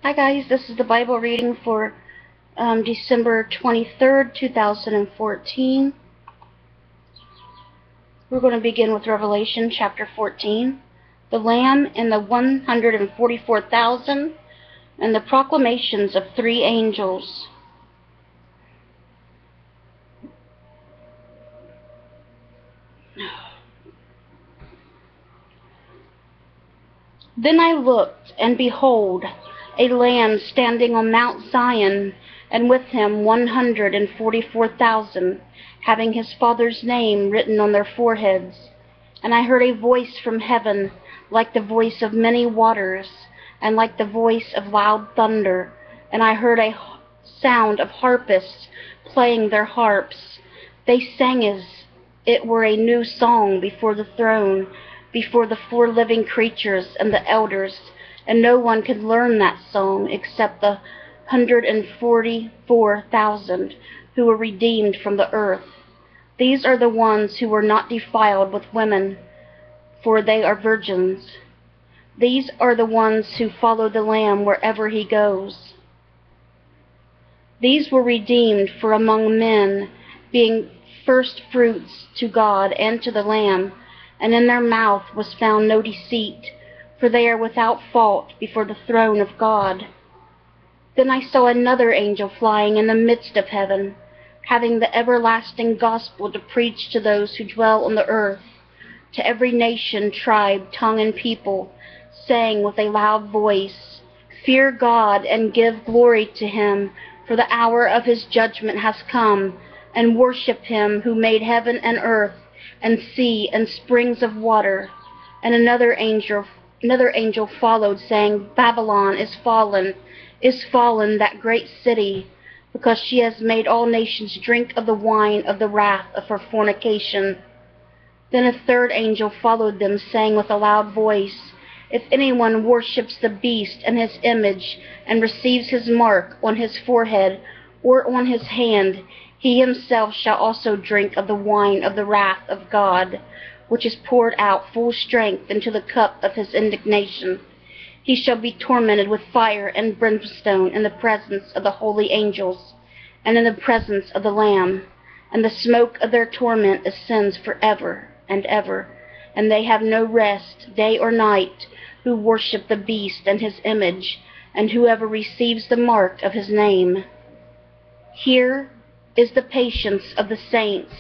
Hi guys, this is the Bible reading for December 23rd, 2014. We're going to begin with Revelation chapter 14, the Lamb and the 144,000, and the proclamations of three angels. Then I looked, and behold, a Lamb standing on Mount Zion, and with him 144,000, having his Father's name written on their foreheads. And I heard a voice from heaven, like the voice of many waters, and like the voice of loud thunder. And I heard a sound of harpists playing their harps. They sang as it were a new song before the throne, before the four living creatures and the elders, and no one could learn that song except the 144,000 who were redeemed from the earth. These are the ones who were not defiled with women, for they are virgins. These are the ones who follow the Lamb wherever he goes. These were redeemed from among men, being first fruits to God and to the Lamb, and in their mouth was found no deceit, for they are without fault before the throne of God. Then I saw another angel flying in the midst of heaven, having the everlasting gospel to preach to those who dwell on the earth, to every nation, tribe, tongue, and people, saying with a loud voice, Fear God and give glory to him, for the hour of his judgment has come, and worship him who made heaven and earth, and sea and springs of water. And another angel followed, saying, Babylon is fallen, that great city, because she has made all nations drink of the wine of the wrath of her fornication. Then a third angel followed them, saying with a loud voice, If anyone worships the beast and his image, and receives his mark on his forehead or on his hand, he himself shall also drink of the wine of the wrath of God, which is poured out full strength into the cup of his indignation. He shall be tormented with fire and brimstone in the presence of the holy angels, and in the presence of the Lamb. And the smoke of their torment ascends forever and ever, and they have no rest day or night, who worship the beast and his image, and whoever receives the mark of his name. Here is the patience of the saints.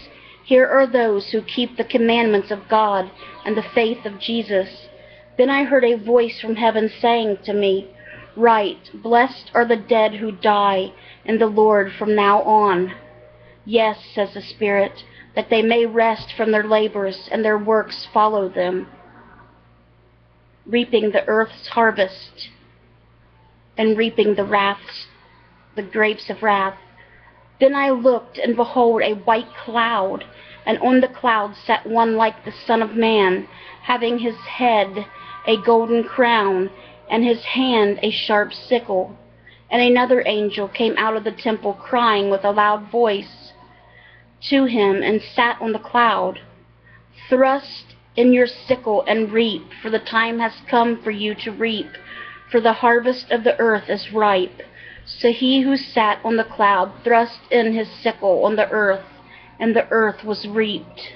Here are those who keep the commandments of God and the faith of Jesus. Then I heard a voice from heaven saying to me, Write, Blessed are the dead who die in the Lord from now on. Yes, says the Spirit, that they may rest from their labors, and their works follow them, reaping the earth's harvest, and reaping the grapes of wrath. Then I looked, and behold, a white cloud, and on the cloud sat one like the Son of Man, having his head a golden crown, and his hand a sharp sickle. And another angel came out of the temple, crying with a loud voice to him, and sat on the cloud, Thrust in your sickle and reap, for the time has come for you to reap, for the harvest of the earth is ripe. So he who sat on the cloud thrust in his sickle on the earth, and the earth was reaped.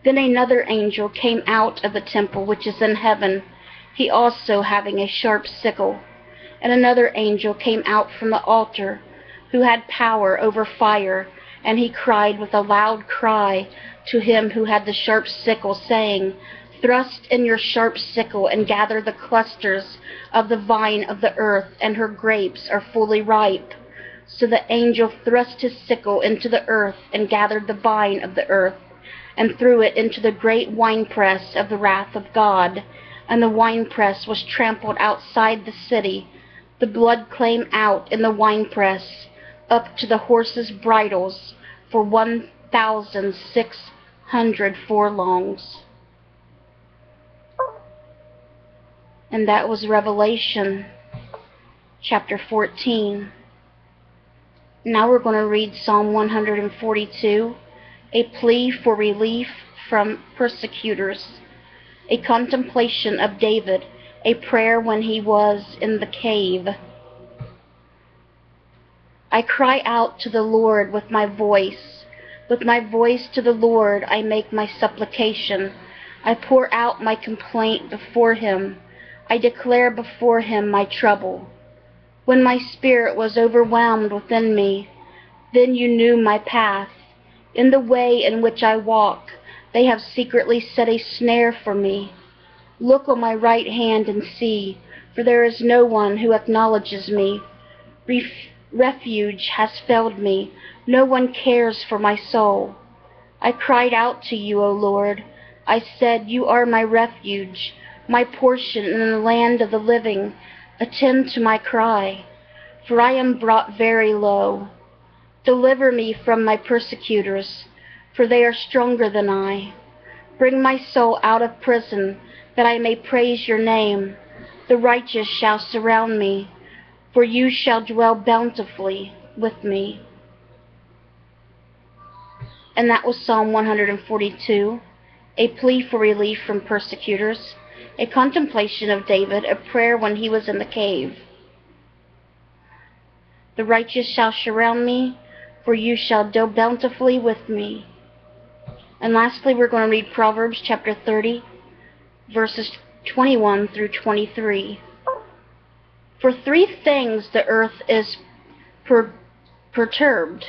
Then another angel came out of the temple which is in heaven, he also having a sharp sickle. And another angel came out from the altar, who had power over fire, and he cried with a loud cry to him who had the sharp sickle, saying, Thrust in your sharp sickle and gather the clusters of the vine of the earth, and her grapes are fully ripe. So the angel thrust his sickle into the earth, and gathered the vine of the earth, and threw it into the great winepress of the wrath of God. And the winepress was trampled outside the city. The blood came out in the winepress up to the horses' bridles for 1,600 furlongs. And that was Revelation chapter 14. Now we're going to read Psalm 142, a plea for relief from persecutors, a contemplation of David a prayer when he was in the cave. I cry out to the Lord with my voice. With my voice to the Lord I make my supplication. I pour out my complaint before him. I declare before him my trouble. When my spirit was overwhelmed within me, then you knew my path. In the way in which I walk, they have secretly set a snare for me. Look on my right hand and see, for there is no one who acknowledges me. Refuge has failed me. No one cares for my soul. I cried out to you, O Lord. I said, you are my refuge, my portion in the land of the living. Attend to my cry, for I am brought very low. Deliver me from my persecutors, for they are stronger than I. Bring my soul out of prison, that I may praise your name. The righteous shall surround me, for you shall dwell bountifully with me. And that was Psalm 142, a plea for relief from persecutors, a contemplation of David, a prayer when he was in the cave. The righteous shall surround me, for you shall deal bountifully with me. And lastly, we're going to read Proverbs chapter 30, verses 21 through 23. For 3 things the earth is perturbed.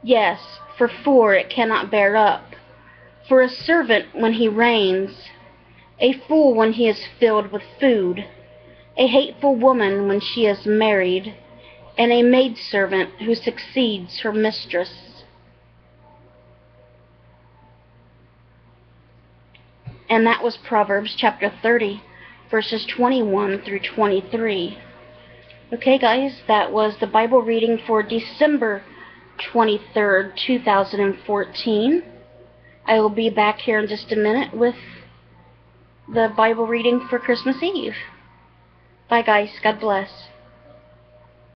Yes, for 4 it cannot bear up. For a servant when he reigns, a fool when he is filled with food, a hateful woman when she is married, and a maidservant who succeeds her mistress. And that was Proverbs chapter 30, verses 21 through 23. Okay, guys, that was the Bible reading for December 23rd, 2014. I will be back here in just a minute with the Bible reading for Christmas Eve. Bye, guys. God bless.